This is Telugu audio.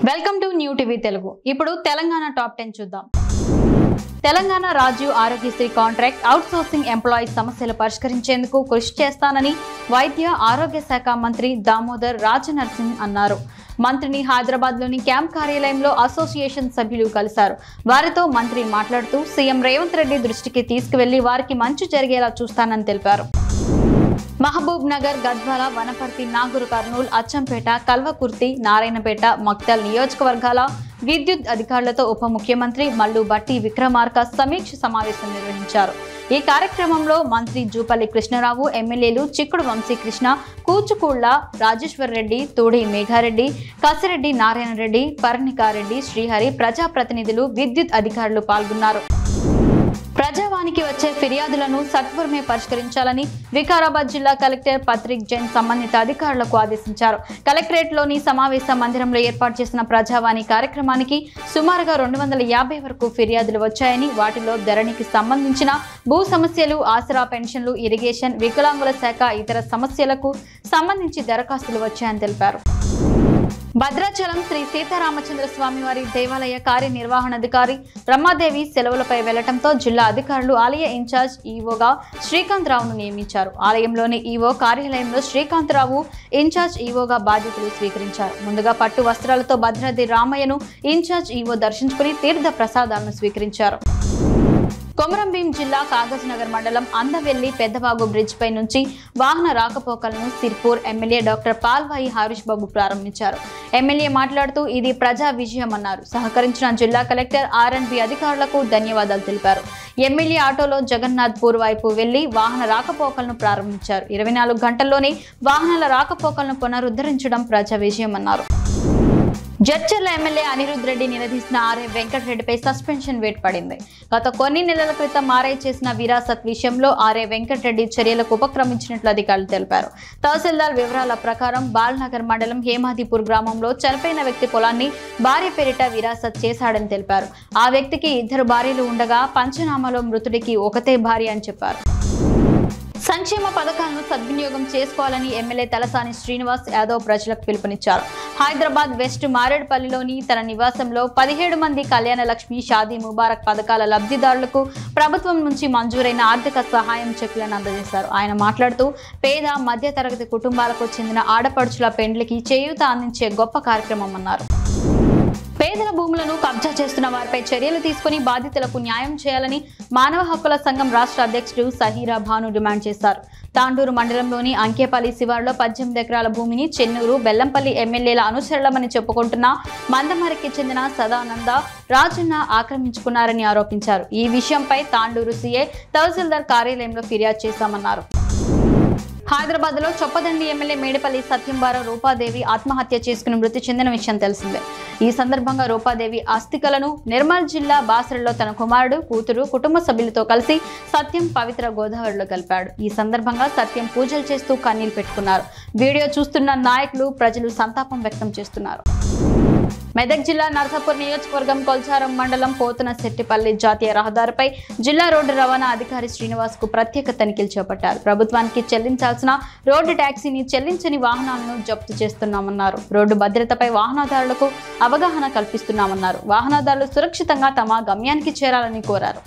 Welcome to new TV Telugu. ఇప్పుడు తెలంగాణ టాప్ 10 చూద్దాం. Telangana Rajiv Aarogyasri contract outsourcing employees సమస్యలు పరిష్కరించేందుకు కృషి చేస్తానని వైద్య ఆరోగ్య శాఖ మంత్రి దామోదర్ రాజనరసింహన్ అన్నారు. మంత్రిని హైదరాబాద్లోని క్యాంప్ కార్యాలయంలో అసోసియేషన్ సభ్యులు కలిశారు. వారితో మంత్రి మాట్లాడుతూ సీఎం రేవంత్ రెడ్డి దృష్టికి తీసుకువెళ్లి వారికి మంచి జరిగేలా చూస్తానని తెలిపారు. మహబూబ్ నగర్, గద్వాల, వనపర్తి, నాగూర్ కర్నూల్, అచ్చంపేట, కల్వకుర్తి, నారాయణపేట, మక్తల్ నియోజకవర్గాల విద్యుత్ అధికారులతో ఉప ముఖ్యమంత్రి మల్లు భట్టి విక్రమార్క సమీక్ష సమావేశం నిర్వహించారు. ఈ కార్యక్రమంలో మంత్రి జూపల్లి కృష్ణారావు, ఎమ్మెల్యేలు చిక్కుడు వంశీకృష్ణ, కూచుకూళ్ల రాజేశ్వర్ రెడ్డి, తోడి మేఘారెడ్డి, కసిరెడ్డి నారాయణ రెడ్డి, పర్ణికారెడ్డి, శ్రీహరి, ప్రజాప్రతినిధులు, విద్యుత్ అధికారులు పాల్గొన్నారు. ప్రజావానికి వచ్చే ఫిర్యాదులను సత్వరమే పరిష్కరించాలని వికారాబాద్ జిల్లా కలెక్టర్ పత్రిక్ జైన్ సంబంధిత అధికారులకు ఆదేశించారు. కలెక్టరేట్లోని సమావేశ మందిరంలో ఏర్పాటు చేసిన ప్రజావాణి కార్యక్రమానికి సుమారుగా 250 వరకు ఫిర్యాదులు వచ్చాయని, వాటిలో ధరణికి సంబంధించిన భూ సమస్యలు, ఆసరా పెన్షన్లు, ఇరిగేషన్, వికలాంగుల శాఖ, ఇతర సమస్యలకు సంబంధించి దరఖాస్తులు వచ్చాయని తెలిపారు. భద్రాచలం శ్రీ సీతారామచంద్ర స్వామి వారి దేవాలయ కార్యనిర్వహణాధికారి రమాదేవి సెలవులపై వెళ్లడంతో జిల్లా అధికారులు ఆలయ ఇన్ఛార్జ్ ఈవోగా శ్రీకాంత్ రావును నియమించారు. ఆలయంలోని ఈవో కార్యాలయంలో శ్రీకాంత్ రావు ఇన్ఛార్జ్ ఈవోగా బాధ్యతలు స్వీకరించారు. ముందుగా పట్టు వస్త్రాలతో భద్రాద్రి రామయ్యను ఇన్ఛార్జ్ ఈవో దర్శించుకుని తీర్థ ప్రసాదాలను స్వీకరించారు. కొమరంభీం జిల్లా కాగజ్ నగర్ మండలం అందవెల్లి పెద్దవాగు బ్రిడ్జ్ పై నుంచి వాహన రాకపోకలను సిర్పూర్ ఎమ్మెల్యే డాక్టర్ పాల్వాయి హరీష్ బాబు ప్రారంభించారు. ఎమ్మెల్యే మాట్లాడుతూ ఇది ప్రజా విజయమన్నారు. సహకరించిన జిల్లా కలెక్టర్ ఆర్ఎండ్బి అధికారులకు ధన్యవాదాలు తెలిపారు. ఎమ్మెల్యే ఆటోలో జగన్నాథ్పూర్ వైపు వెళ్లి వాహన రాకపోకలను ప్రారంభించారు. 24 గంటల్లోనే వాహనాల రాకపోకలను పునరుద్ధరించడం ప్రజా విజయమన్నారు. జడ్చర్ల ఎమ్మెల్యే అనిరుద్ రెడ్డి నిలదీసిన ఆర్ఐ వెంకటరెడ్డిపై సస్పెన్షన్ వేటు పడింది. గత కొన్ని నెలల క్రితం ఆర్ఐ చేసిన విరాసత్ విషయంలో ఆర్ఐ వెంకటరెడ్డి చర్యలకు ఉపక్రమించినట్లు అధికారులు తెలిపారు. తహసీల్దార్ వివరాల ప్రకారం బాల్నగర్ మండలం హేమాదిపూర్ గ్రామంలో చనిపోయిన వ్యక్తి పొలాన్ని భార్య పేరిట విరాసత్ చేశాడని తెలిపారు. ఆ వ్యక్తికి 2 భార్యలు ఉండగా పంచనామాలో మృతుడికి ఒకతే భార్య అని చెప్పారు. సంక్షేమ పథకాలను సద్వినియోగం చేసుకోవాలని ఎమ్మెల్యే తలసాని శ్రీనివాస్ యాదవ్ ప్రజలకు పిలుపునిచ్చారు. హైదరాబాద్ వెస్ట్ మారేడుపల్లిలోని తన నివాసంలో 17 మంది కళ్యాణ లక్ష్మి, షాదీ ముబారక్ పథకాల లబ్ధిదారులకు ప్రభుత్వం నుంచి మంజూరైన ఆర్థిక సహాయం చెక్కులను అందజేశారు. ఆయన మాట్లాడుతూ పేద మధ్య తరగతి కుటుంబాలకు చెందిన ఆడపడుచుల పెండ్లికి చేయూత అందించే గొప్ప కార్యక్రమం అన్నారు. పేదల భూములను కబ్జా చేస్తున్న వారిపై చర్యలు తీసుకుని బాధితులకు న్యాయం చేయాలని మానవ హక్కుల సంఘం రాష్ట్ర అధ్యక్షుడు సహీరా భాను డిమాండ్ చేశారు. తాండూరు మండలంలోని అంకేపల్లి శివారులో 18 ఎకరాల భూమిని చెన్నూరు, బెల్లంపల్లి ఎమ్మెల్యేల అనుచరులమని చెప్పుకుంటున్న మందమరికి చెందిన సదానంద రాజన్న ఆక్రమించుకున్నారని ఆరోపించారు. ఈ విషయంపై తాండూరు సీఐ తహసీల్దార్ కార్యాలయంలో ఫిర్యాదు చేశామన్నారు. హైదరాబాద్ లో చొప్పదండి ఎమ్మెల్యే మేడిపల్లి సత్యంబార రూపాదేవి ఆత్మహత్య చేసుకుని మృతి చెందిన విషయం తెలిసిందే. ఈ సందర్భంగా రూపాదేవి అస్థికలను నిర్మల్ జిల్లా బాసరలో తన కుమారుడు, కూతురు, కుటుంబ సభ్యులతో కలిసి సత్యం పవిత్ర గోదావరిలో కలిపాడు. ఈ సందర్భంగా సత్యం పూజలు చేస్తూ కన్నీళ్లు పెట్టుకున్నారు. వీడియో చూస్తున్న నాయకులు, ప్రజలు సంతాపం వ్యక్తం చేస్తున్నారు. మెదక్ జిల్లా నర్సాపూర్ నియోజకవర్గం కొల్చారం మండలం పోతన శెట్టిపల్లి జాతీయ రహదారిపై జిల్లా రోడ్డు రవాణా అధికారి శ్రీనివాస్ కు ప్రత్యేక తనిఖీలు చేపట్టారు. ప్రభుత్వానికి చెల్లించాల్సిన రోడ్డు ట్యాక్సీని చెల్లించని వాహనాలను జప్తు చేస్తున్నామన్నారు. రోడ్డు భద్రతపై వాహనదారులకు అవగాహన కల్పిస్తున్నామన్నారు. వాహనదారులు సురక్షితంగా తమ గమ్యానికి చేరాలని కోరారు.